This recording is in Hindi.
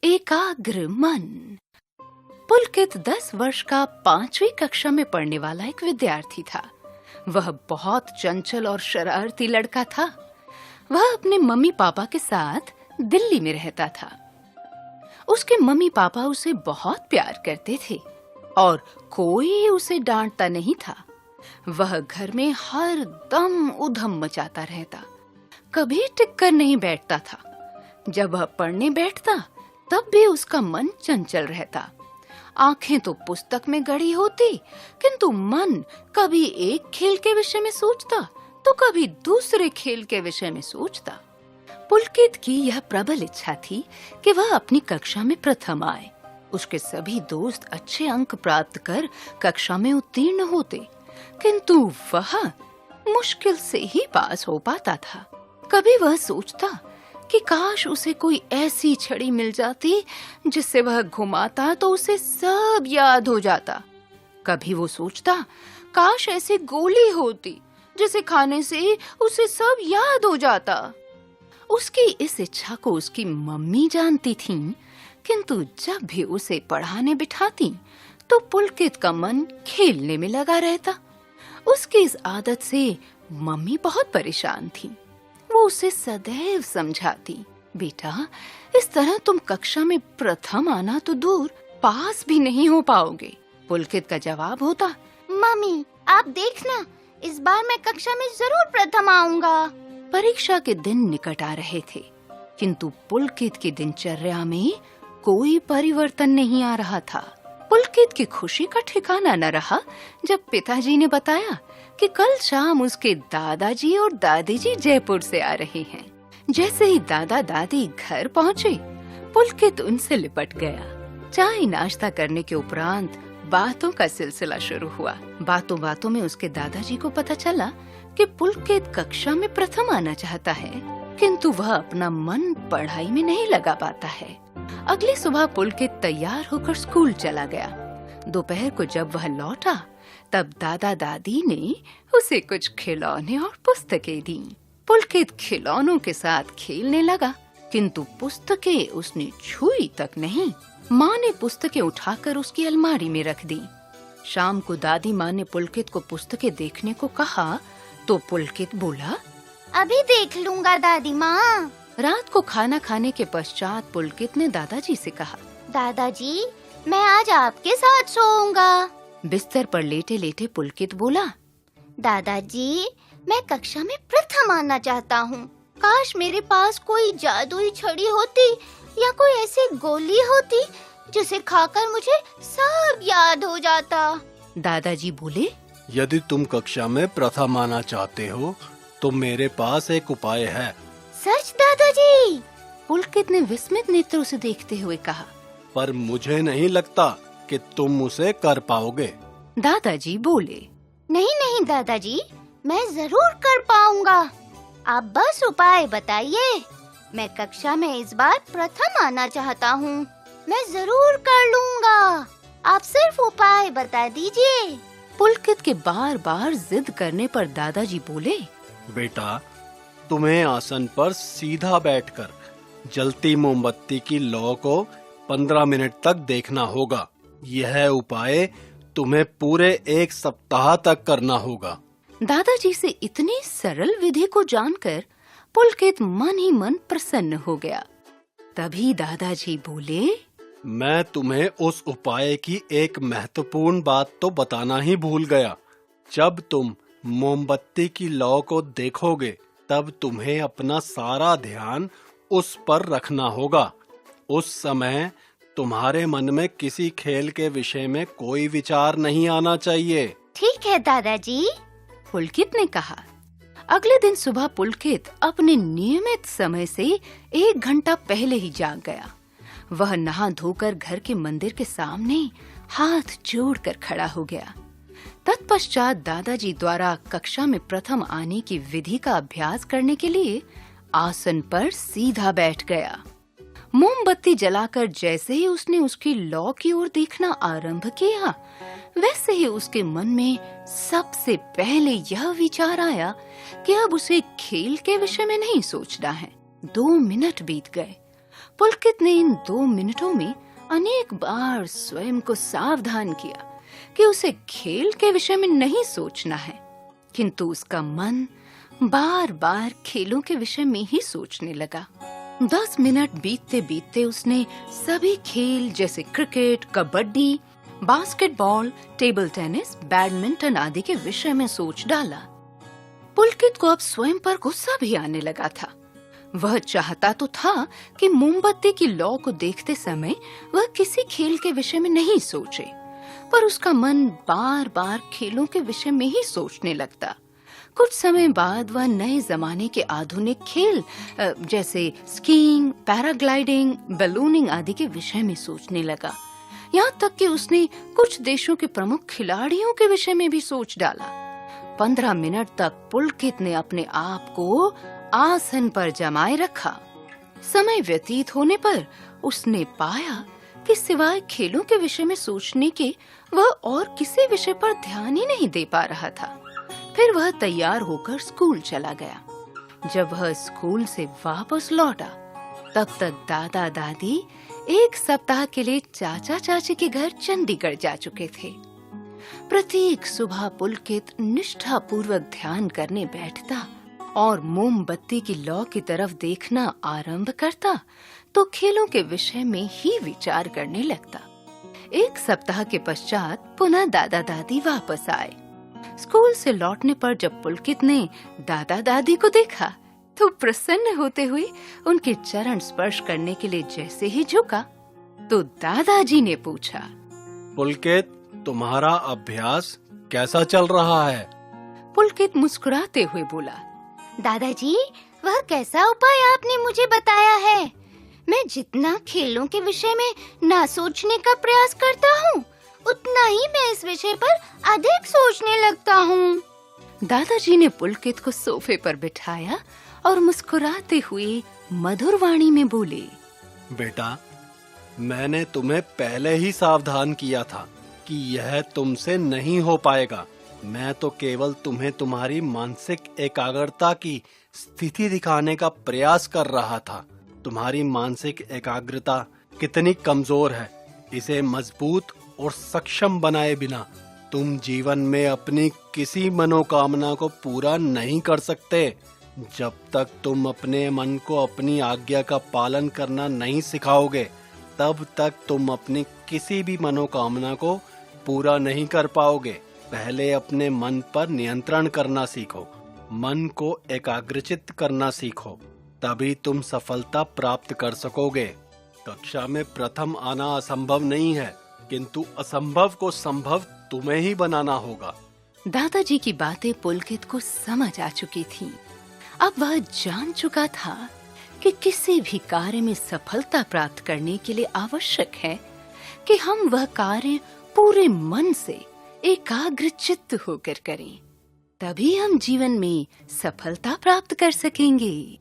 एकाग्र मन। पुलकित 10 वर्ष का 5वीं कक्षा में पढ़ने वाला एक विद्यार्थी था। वह बहुत चंचल और शरारती लड़का था। वह अपने मम्मी पापा के साथ दिल्ली में रहता था। उसके मम्मी पापा उसे बहुत प्यार करते थे और कोई उसे डांटता नहीं था। वह घर में हर दम उधम मचाता रहता, कभी टिककर नहीं बैठता था। जब वह पढ़ने बैठता तब भी उसका मन चंचल रहता। आंखें तो पुस्तक में गड़ी होती, किंतु मन कभी एक खेल के विषय में सोचता तो कभी दूसरे खेल के विषय में सोचता। पुलकित की यह प्रबल इच्छा थी कि वह अपनी कक्षा में प्रथम आए। उसके सभी दोस्त अच्छे अंक प्राप्त कर कक्षा में उत्तीर्ण होते, किंतु वह मुश्किल से ही पास हो पाता था। कभी वह सोचता कि काश उसे कोई ऐसी छड़ी मिल जाती जिससे वह घुमाता तो उसे सब याद हो जाता। कभी वो सोचता काश ऐसी गोली होती जिसे खाने से उसे सब याद हो जाता। उसकी इस इच्छा को उसकी मम्मी जानती थीं, किंतु जब भी उसे पढ़ाने बिठाती तो पुलकित का मन खेलने में लगा रहता। उसकी इस आदत से मम्मी बहुत परेशान थी। वो उसे सदैव समझाती, बेटा इस तरह तुम कक्षा में प्रथम आना तो दूर, पास भी नहीं हो पाओगे। पुलकित का जवाब होता, मम्मी आप देखना, इस बार मैं कक्षा में जरूर प्रथम आऊंगा। परीक्षा के दिन निकट आ रहे थे, किंतु पुलकित की दिनचर्या में कोई परिवर्तन नहीं आ रहा था। पुलकित की खुशी का ठिकाना न रहा जब पिताजी ने बताया कि कल शाम उसके दादाजी और दादी जी जयपुर से आ रहे हैं। जैसे ही दादा दादी घर पहुँचे, पुलकित उनसे लिपट गया। चाय नाश्ता करने के उपरांत बातों का सिलसिला शुरू हुआ। बातों बातों में उसके दादाजी को पता चला कि पुलकित कक्षा में प्रथम आना चाहता है, किंतु वह अपना मन पढ़ाई में नहीं लगा पाता है। अगली सुबह पुलकित तैयार होकर स्कूल चला गया। दोपहर को जब वह लौटा तब दादा दादी ने उसे कुछ खिलौने और पुस्तकें दी। पुलकित खिलौनों के साथ खेलने लगा, किंतु पुस्तकें उसने छुई तक नहीं। माँ ने पुस्तकें उठाकर उसकी अलमारी में रख दी। शाम को दादी माँ ने पुलकित को पुस्तकें देखने को कहा तो पुलकित बोला, अभी देख लूंगा दादी माँ। रात को खाना खाने के पश्चात पुलकित ने दादाजी से कहा, दादाजी मैं आज आपके साथ सोऊंगा। बिस्तर पर लेटे लेटे पुलकित बोला, दादाजी मैं कक्षा में प्रथम आना चाहता हूँ। काश मेरे पास कोई जादुई छड़ी होती या कोई ऐसी गोली होती जिसे खाकर मुझे सब याद हो जाता। दादाजी बोले, यदि तुम कक्षा में प्रथम आना चाहते हो तो मेरे पास एक उपाय है। सच दादाजी? पुलकित ने विस्मित नेत्रों से देखते हुए कहा, पर मुझे नहीं लगता कि तुम उसे कर पाओगे। दादाजी बोले, नहीं नहीं दादाजी, मैं जरूर कर पाऊंगा। आप बस उपाय बताइए। मैं कक्षा में इस बार प्रथम आना चाहता हूँ। मैं जरूर कर लूंगा। आप सिर्फ उपाय बता दीजिए। पुलकित के बार बार जिद करने पर दादाजी बोले, बेटा तुम्हें आसन पर सीधा बैठकर जलती मोमबत्ती की लौ को 15 मिनट तक देखना होगा। यह उपाय तुम्हें पूरे 1 सप्ताह तक करना होगा। दादाजी से इतनी सरल विधि को जानकर पुलकित मन ही मन प्रसन्न हो गया। तभी दादाजी बोले, मैं तुम्हें उस उपाय की एक महत्वपूर्ण बात तो बताना ही भूल गया। जब तुम मोमबत्ती की लौ को देखोगे तब तुम्हें अपना सारा ध्यान उस पर रखना होगा। उस समय तुम्हारे मन में किसी खेल के विषय में कोई विचार नहीं आना चाहिए। ठीक है दादाजी, पुलकित ने कहा। अगले दिन सुबह पुलकित अपने नियमित समय से 1 घंटा पहले ही जाग गया। वह नहा धोकर घर के मंदिर के सामने हाथ जोड़कर खड़ा हो गया। तत्पश्चात दादाजी द्वारा कक्षा में प्रथम आने की विधि का अभ्यास करने के लिए आसन पर सीधा बैठ गया। मोमबत्ती जलाकर जैसे ही उसने उसकी लौ की ओर देखना आरंभ किया, वैसे ही उसके मन में सबसे पहले यह विचार आया कि अब उसे खेल के विषय में नहीं सोचना है। 2 मिनट बीत गए। पुलकित ने इन 2 मिनटों में अनेक बार स्वयं को सावधान किया कि उसे खेल के विषय में नहीं सोचना है, किंतु उसका मन बार बार खेलों के विषय में ही सोचने लगा। 10 मिनट बीतते बीतते उसने सभी खेल जैसे cricket, kabaddi, basketball, table tennis, badminton आदि के विषय में सोच डाला। पुलकित को अब स्वयं पर गुस्सा भी आने लगा था। वह चाहता तो था कि मोमबत्ती की लौ को देखते समय वह किसी खेल के विषय में नहीं सोचे, पर उसका मन बार बार खेलों के विषय में ही सोचने लगता। कुछ समय बाद वह नए जमाने के आधुनिक खेल जैसे स्कीइंग, पैराग्लाइडिंग, बैलूनिंग आदि के विषय में सोचने लगा। यहाँ तक कि उसने कुछ देशों के प्रमुख खिलाड़ियों के विषय में भी सोच डाला। 15 मिनट तक पुलकित ने अपने आप को आसन पर जमाए रखा। समय व्यतीत होने पर उसने पाया कि सिवाय खेलों के विषय में सोचने के वह और किसी विषय पर ध्यान ही नहीं दे पा रहा था। फिर वह तैयार होकर स्कूल चला गया। जब वह स्कूल से वापस लौटा, तब तक दादा दादी 1 सप्ताह के लिए चाचा चाची के घर चंडीगढ़ जा चुके थे। प्रत्येक सुबह पुलकित निष्ठा पूर्वक ध्यान करने बैठता और मोमबत्ती की लौ की तरफ देखना आरंभ करता तो खेलों के विषय में ही विचार करने लगता। 1 सप्ताह के पश्चात पुनः दादा दादी वापस आए। स्कूल से लौटने पर जब पुलकित ने दादा दादी को देखा तो प्रसन्न होते हुए उनके चरण स्पर्श करने के लिए जैसे ही झुका तो दादाजी ने पूछा, पुलकित, तुम्हारा अभ्यास कैसा चल रहा है? पुलकित मुस्कुराते हुए बोला, दादाजी, वह कैसा उपाय आपने मुझे बताया है? मैं जितना खेलों के विषय में ना सोचने का प्रयास करता हूँ, उतना ही मैं इस विषय पर अधिक सोचने लगता हूँ। दादाजी ने पुलकित को सोफे पर बिठाया और मुस्कुराते हुए मधुर वाणी में बोले, बेटा, मैंने तुम्हें पहले ही सावधान किया था कि यह तुमसे नहीं हो पाएगा। मैं तो केवल तुम्हें तुम्हारी मानसिक एकाग्रता की स्थिति दिखाने का प्रयास कर रहा था। तुम्हारी मानसिक एकाग्रता कितनी कमजोर है, इसे मजबूत और सक्षम बनाए बिना तुम जीवन में अपनी किसी मनोकामना को पूरा नहीं कर सकते। जब तक तुम अपने मन को अपनी आज्ञा का पालन करना नहीं सिखाओगे, तब तक तुम अपनी किसी भी मनोकामना को पूरा नहीं कर पाओगे। पहले अपने मन पर नियंत्रण करना सीखो, मन को एकाग्रचित्त करना सीखो, तभी तुम सफलता प्राप्त कर सकोगे। कक्षा में प्रथम आना असंभव नहीं है, किंतु असंभव को संभव तुम्हें ही बनाना होगा। दादाजी की बातें पुलकित को समझ आ चुकी थीं। अब वह जान चुका था कि किसी भी कार्य में सफलता प्राप्त करने के लिए आवश्यक है कि हम वह कार्य पूरे मन से एकाग्रचित्त होकर करें, तभी हम जीवन में सफलता प्राप्त कर सकेंगे।